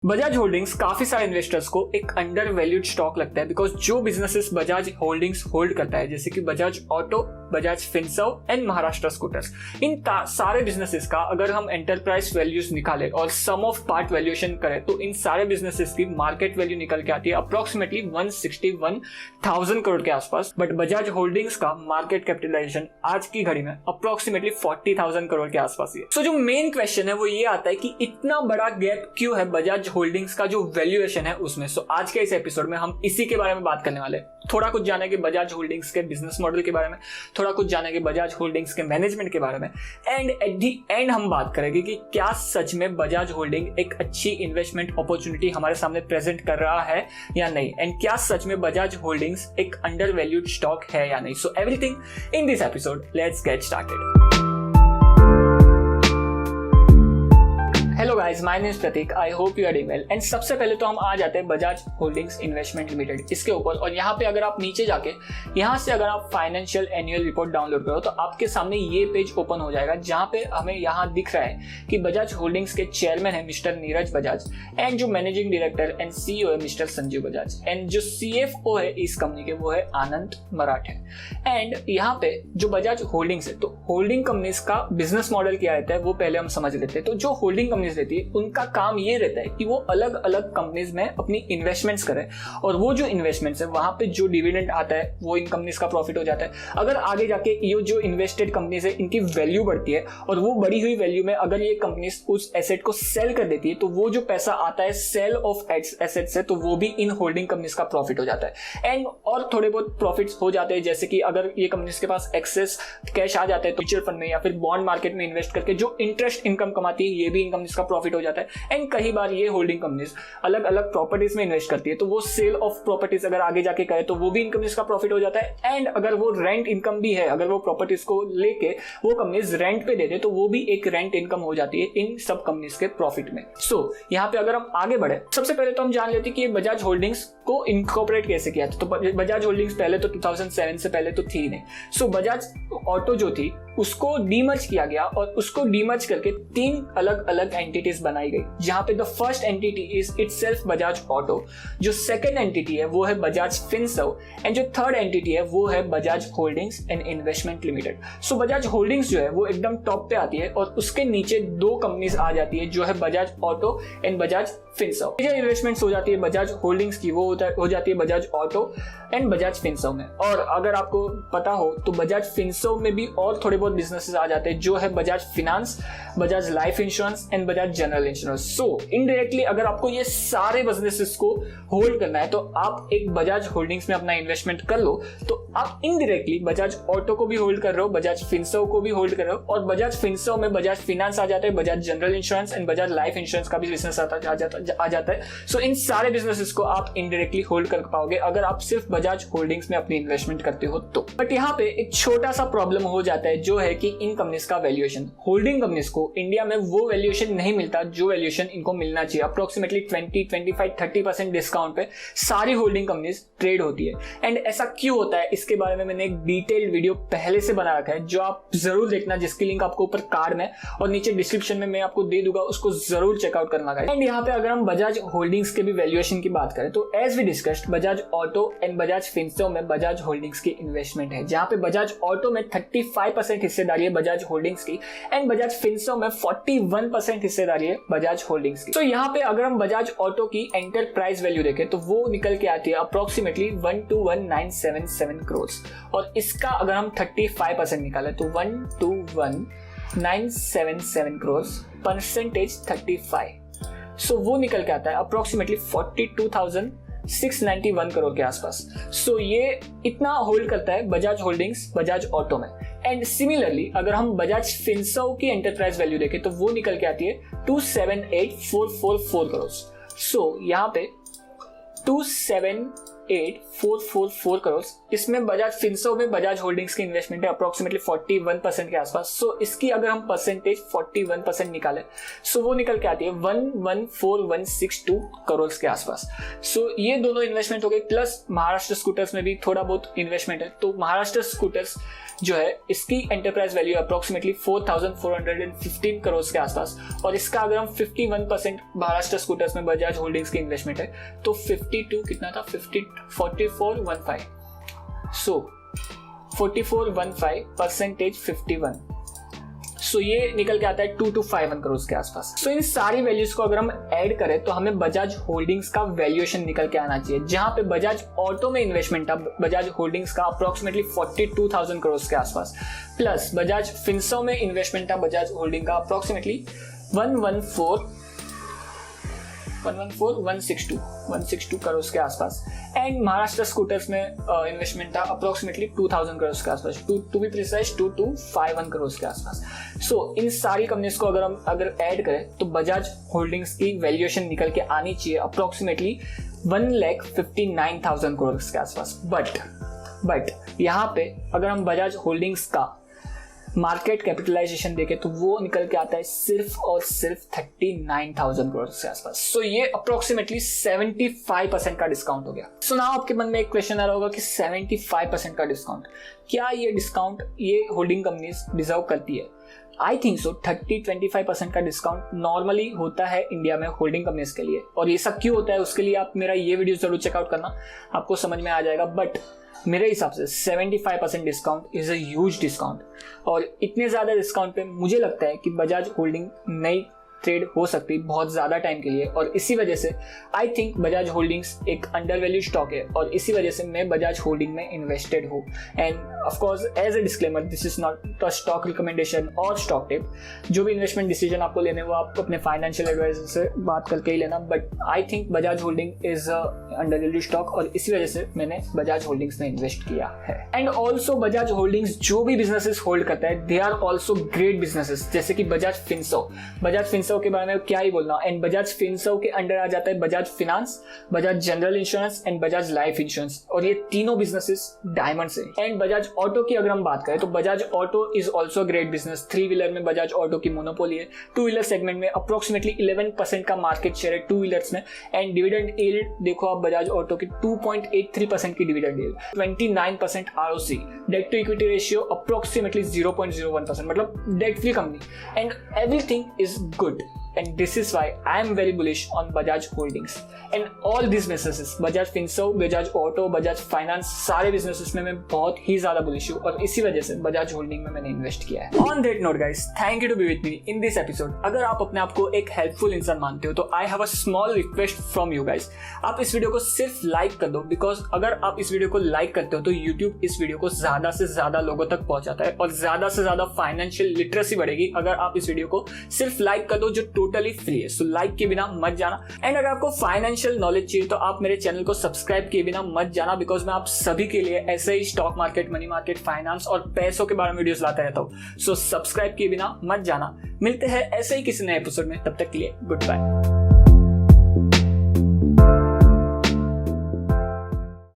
Bajaj holdings काफी सारे investors को एक अंडर वैल्यूड स्टॉक लगता है बिकॉज जो बिजनेसेस बजाज होल्डिंग्स होल्ड करता है जैसे कि Bajaj Auto, Bajaj Finserv and Maharashtra Scooters, इन सारे बिजनेसेस का अगर हम एंटरप्राइज वैल्यूज निकालें और सम ऑफ पार्ट वैल्यूएशन करें तो इन सारे बिजनेसेस की मार्केट वैल्यू निकल के आती है अप्रोक्सीमेटली 161,000 करोड़ के आसपास। बट बजाज होल्डिंग्स का मार्केट कैपिटलाइजेशन आज की घड़ी में अप्रोक्सीमेटली 40,000 करोड़ के आसपास ही है। सो जो मेन क्वेश्चन है वो ये आता है कि इतना बड़ा गैप क्यों है बजाज होल्डिंग्स का जो वैल्यूएशन है उसमें। सो आज के इस एपिसोड में हम इसी के बारे में बात करने वाले हैं। थोड़ा कुछ जानेंगे बजाज होल्डिंग्स के बिजनेस मॉडल के बारे में, थोड़ा कुछ जानेंगे बजाज होल्डिंग्स के मैनेजमेंट के बारे में, एंड एट दी एंड हम बात करेंगे कि क्या सच में बजाज होल्डिंग एक अच्छी इन्वेस्टमेंट अपॉर्चुनिटी हमारे सामने प्रेजेंट कर रहा है या नहीं, एंड क्या सच में बजाज होल्डिंग्स एक अंडर वैल्यूड स्टॉक है या नहीं। So everything in this episode, let's get started. Hello guys, my name is Prateek, I hope you are doing well. And सबसे पहले तो हम आ जाते हैं बजाज होल्डिंग्स इन्वेस्टमेंट लिमिटेड इसके ऊपर, और यहाँ पे अगर आप नीचे जाके यहाँ से अगर आप फाइनेंशियल एनुअल रिपोर्ट डाउनलोड करो तो आपके सामने ये पेज ओपन हो जाएगा जहाँ पे हमें यहाँ दिख रहा है कि बजाज होल्डिंग्स के चेयरमैन है मिस्टर नीरज बजाज, एंड जो मैनेजिंग डायरेक्टर एंड सीईओ है मिस्टर संजीव बजाज, एंड जो सीएफओ है इस कंपनी के वो है आनंद मराठे। एंड यहाँ पे जो बजाज होल्डिंग्स है, तो होल्डिंग कंपनीज का बिजनेस मॉडल क्या रहता है वो पहले हम समझ लेते हैं। तो जो होल्डिंग कंपनीज रहती है उनका काम ये रहता है कि वो अलग अलग कंपनीज में अपनी इन्वेस्टमेंट्स करें, और वो जो इन्वेस्टमेंट्स है वहां पे जो डिविडेंड आता है वो इन कंपनीज का प्रॉफिट हो जाता है। अगर आगे जाके ये जो इन्वेस्टेड कंपनीज है इनकी वैल्यू बढ़ती है और वो बढ़ी हुई वैल्यू में अगर ये कंपनीज उस एसेट को सेल कर देती है तो वो जो पैसा आता है सेल ऑफ एसेट से, तो वो भी इन होल्डिंग कंपनीज का प्रॉफिट हो जाता है। एंड और थोड़े बहुत प्रॉफिट्स हो जाते हैं, जैसे कि अगर ये कंपनीज के पास एक्सेस कैश आ जाता है तो म्यूचुअल फंड में या फिर बॉन्ड मार्केट में इन्वेस्ट करके जो इंटरेस्ट इनकम कमाती है ये भी इन कंपनीज का प्रॉफिट हो जाता है। एंड कई बार ये होल्डिंग कंपनीज अलग अलग प्रॉपर्टीज में इन्वेस्ट करती है तो वो सेल ऑफ प्रॉपर्टीज अगर आगे जाके करे तो वो भी इन कंपनीज का प्रॉफिट हो जाता है। एंड अगर वो रेंट इनकम भी है, अगर वो प्रॉपर्टीज को लेके वो कंपनीज रेंट पे दे दे तो वो भी एक रेंट इनकम हो जाती है इन सब कंपनीज के प्रॉफिट में। सो यहाँ पे अगर हम आगे बढ़े, सबसे पहले तो हम जान लेते हैं कि बजाज होल्डिंग्स को इनकॉर्पोरेट कैसे किया था। तो बजाज होल्डिंग्स पहले तो 2007 से पहले तो थी नहीं। सो बजाज ऑटो जो थी उसको डीमर्ज किया गया और उसको डीमर्ज करके 3 अलग अलग एंटिटीज बनाई गई, जहां पे the first entity is itself Bajaj auto, जो सेकंड एंटिटी है वो है बजाज फिनसर्व, एंड जो थर्ड एंटिटी है वो है Bajaj holdings and investment limited. So Bajaj holdings जो है वो एकदम टॉप पे आती है और उसके नीचे 2 कंपनीज आ जाती है जो है Bajaj Auto and Bajaj Finserv. Major investments हो जाती है बजाज होल्डिंग्स की, वो हो जाती है बजाज ऑटो एंड बजाज फिनसर्व में। और अगर आपको पता हो तो बजाज फिनसर्व में भी और थोड़े बहुत बिजनेसेस आ जाते हैं जो है Bajaj finance, Bajaj life insurance and Bajaj general insurance. So indirectly अगर आपको ये सारे बिजनेसेस को होल्ड करना है तो आप एक बजाज होल्डिंग्स में अपना इन्वेस्टमेंट कर लो, तो आप इनडायरेक्टली बजाज ऑटो को भी होल्ड कर रहे हो, बजाज फिनसर्व को भी होल्ड कर रहे हो, और बजाज फिनसर्व में बजाज फिनांस आ जाता है, Bajaj general insurance and Bajaj life insurance का भी बिजनेस आ जाता है। सो इन सारे बिजनेसेस को आप इनडायरेक्टली होल्ड कर पाओगे अगर आप सिर्फ बजाज होल्डिंग्स में अपनी इन्वेस्टमेंट करते हो तो। बट यहाँ पे एक छोटा सा प्रॉब्लम हो जाता है जो है कि इन कंपनीज का वैल्यूएशन, होल्डिंग कंपनीज को इंडिया में वो वैल्यूएशन नहीं मिलता जो वैल्यूएशन इनको मिलना चाहिए। अप्रोक्सीमेटली 20-25-30% डिस्काउंट पे सारी होल्डिंग कंपनीज ट्रेड होती है। एंड ऐसा क्यों होता है इसके बारे में मैंने एक डिटेल्ड वीडियो पहले से बना रखा है जो आप जरूर देखना, जिसकी लिंक आपको ऊपर कार्ड में और नीचे डिस्क्रिप्शन में मैं आपको दे दूंगा, उसको जरूर चेकआउट करना गाइस। एंड यहाँ पे अगर हम बजाज होल्डिंग्स के भी वैल्यूएशन की बात करें तो as we discussed Bajaj Auto and Bajaj Finserv में बजाज होल्डिंग्स की इन्वेस्टमेंट है, जहां पे बजाज ऑटो में 35% हिस्सेदारी है बजाज होल्डिंग्स की एंड बजाज फिनसर्व में 41% हिस्सेदारी है बजाज होल्डिंग्स की। तो यहाँ पे अगर हम बजाज ऑटो की एंटरप्राइज वैल्यू देखें तो वो निकल के आती है अप्रोक्सीमेटली 121,977 करोड़, और इसका अगर हम 35% निकाले तो 121,977 करोड़ परसेंटेज 35, सो वो निकल के आता है अप्रोक्सीमेटली 42,691 करोड़ के आसपास। सो ये इतना होल्ड करता है बजाज होल्डिंग्स बजाज ऑटो में। एंड सिमिलरली अगर हम बजाज फिनसर्व की एंटरप्राइज वैल्यू देखें तो वो निकल के आती है 278,444 करोड़। सो यहाँ पे 278 48,444 करोड़। इसमें बजाज फिनसर्व में बजाज होल्डिंग्स की इन्वेस्टमेंट है अप्रोक्सीमेटली 41% के आसपास। सो इसकी अगर हम परसेंटेज 41% निकालें सो वो निकल के आती है 114162 करोड़ के आसपास। सो ये दोनों इन्वेस्टमेंट हो गई, प्लस महाराष्ट्र स्कूटर्स में भी थोड़ा बहुत इन्वेस्टमेंट है। तो महाराष्ट्र स्कूटर्स जो है इसकी एंटरप्राइज वैल्यू अप्रोक्सीमेटली 4415 करोड़ के आसपास, और इसका अगर हम 51% महाराष्ट्र स्कूटर्स में बजाज होल्डिंग्स की इन्वेस्टमेंट है तो 52 कितना था 4415, सो 4415 परसेंटेज 51, सो ये निकल के आता है 2251 करोड़ के आसपास। सो इन सारी वैल्यूज को अगर हम ऐड करें तो हमें बजाज होल्डिंग्स का वैल्यूएशन निकल के आना चाहिए, जहां पे बजाज ऑटो में इन्वेस्टमेंट था बजाज होल्डिंग्स का अप्रोक्सीमेटली 42,000 करोड़ के आसपास, प्लस बजाज फिनसर्व में इन्वेस्टमेंट था बजाज होल्डिंग का अप्रोक्सीमेटली 162 करोड़ के आसपास, एंड महाराष्ट्र स्कूटर्स में इन्वेस्टमेंट था अप्रोक्सीमेटली 2,000 करोड़ के आसपास, टू बी प्रिसाइज 2251 करोड़ के आसपास। सो इन सारी कंपनीज को अगर ऐड करें तो बजाज होल्डिंग्स की वैल्यूएशन निकल के आनी चाहिए अप्रोक्सीमेटली 1,59,000 करोड़ के आसपास। बट यहाँ पे अगर हम बजाज होल्डिंग्स का मार्केट कैपिटलाइजेशन देखें तो वो निकल के आता है सिर्फ और सिर्फ 39,000 करोड़ के आसपास। सो ये अप्रोक्सीमेटली 75% का डिस्काउंट हो गया। सो नाउ आपके मन में एक क्वेश्चन आ रहा होगा कि 75% का डिस्काउंट, क्या ये डिस्काउंट ये होल्डिंग कंपनीज डिजर्व करती है? आई थिंक सो 30-25% का डिस्काउंट नॉर्मली होता है इंडिया में होल्डिंग कंपनीज के लिए, और ये सब क्यों होता है उसके लिए आप मेरा ये वीडियो जरूर चेकआउट करना, आपको समझ में आ जाएगा। बट मेरे हिसाब से 75% discount is a huge discount, और इतने ज़्यादा डिस्काउंट पे मुझे लगता है कि बजाज होल्डिंग नई ट्रेड हो सकती है बहुत ज़्यादा टाइम के लिए, और इसी वजह से आई थिंक बजाज होल्डिंग्स एक अंडर वैल्यू स्टॉक है, और इसी वजह से मैं बजाज होल्डिंग में इन्वेस्टेड हूँ। And of course as a disclaimer, this is not a stock recommendation और स्टॉक टिप। जो भी इन्वेस्टमेंट डिसीजन आपको लेने वो आप अपने फाइनेंशियल एडवाइजर से बात करके ही लेना, but I think Bajaj holding is a under value stock, और इसी वजह से मैंने बजाज होल्डिंग्स में इन्वेस्ट किया है। एंड ऑल्सो बजाज होल्डिंग्स जो भी बिजनेसेस होल्ड करता है they are also great businesses, जैसे कि बजाज फिनसर्व के बारे में क्या ही बोलना। एंड बजाज फिनसर्व के अंडर आ जाता है Bajaj finance, Bajaj general insurance and Bajaj life insurance, और ये तीनों बिजनेसेस डायमंड्स हैं। एंड बजाज ऑटो की अगर हम बात करें तो Bajaj auto is also great business. 3 wheeler में बजाज ऑटो की मोनोपोली है, 2 व्हीलर सेगमेंट में अप्रोक्सीमेटली 11% का मार्केट शेयर है 2 व्हीलर्स में। एंड डिविडेंड यील्ड देखो आप बजाज ऑटो की 2.83% की dividend yield, 29% ROC, debt to equity ratio approximately 0.01%, मतलब debt free company, and everything is good. And this is why I am very bullish on Bajaj Holdings and all these businesses, Bajaj Finserv, Bajaj Auto, Bajaj Finance, सारे businesses में मैं बहुत ही ज़्यादा bullish हूँ, और इसी वजह से Bajaj Holding में मैंने इन्वेस्ट किया है। On that note guys, thank you to be with me in this episode। अगर आप अपने आप को एक हेल्पफुल इंसान मानते हो तो I have a small request from you guys। आप इस वीडियो को सिर्फ लाइक कर दो, बिकॉज अगर आप इस वीडियो को लाइक करते हो तो YouTube इस वीडियो को ज़्यादा से ज़्यादा लोगों तक पहुंचाता है, और ज़्यादा से ज़्यादा फाइनेंशियल लिटरेसी बढ़ेगी अगर आप इस वीडियो को सिर्फ लाइक कर दो, जो टोटली फ्री है। सो लाइक के बिना मत जाना। एंड अगर आपको फाइनेंशियल नॉलेज चाहिए तो आप मेरे चैनल को सब्सक्राइब किए बिना मत जाना, बिकॉज मैं आप सभी के लिए ऐसे ही stock market, money market, finance और पैसों के बारे में वीडियोस लाता रहता हूँ। सो सब्सक्राइब किए बिना मत जाना। मिलते हैं ऐसे ही किसी नए एपिसोड में, तब तक के लिए गुड बाय।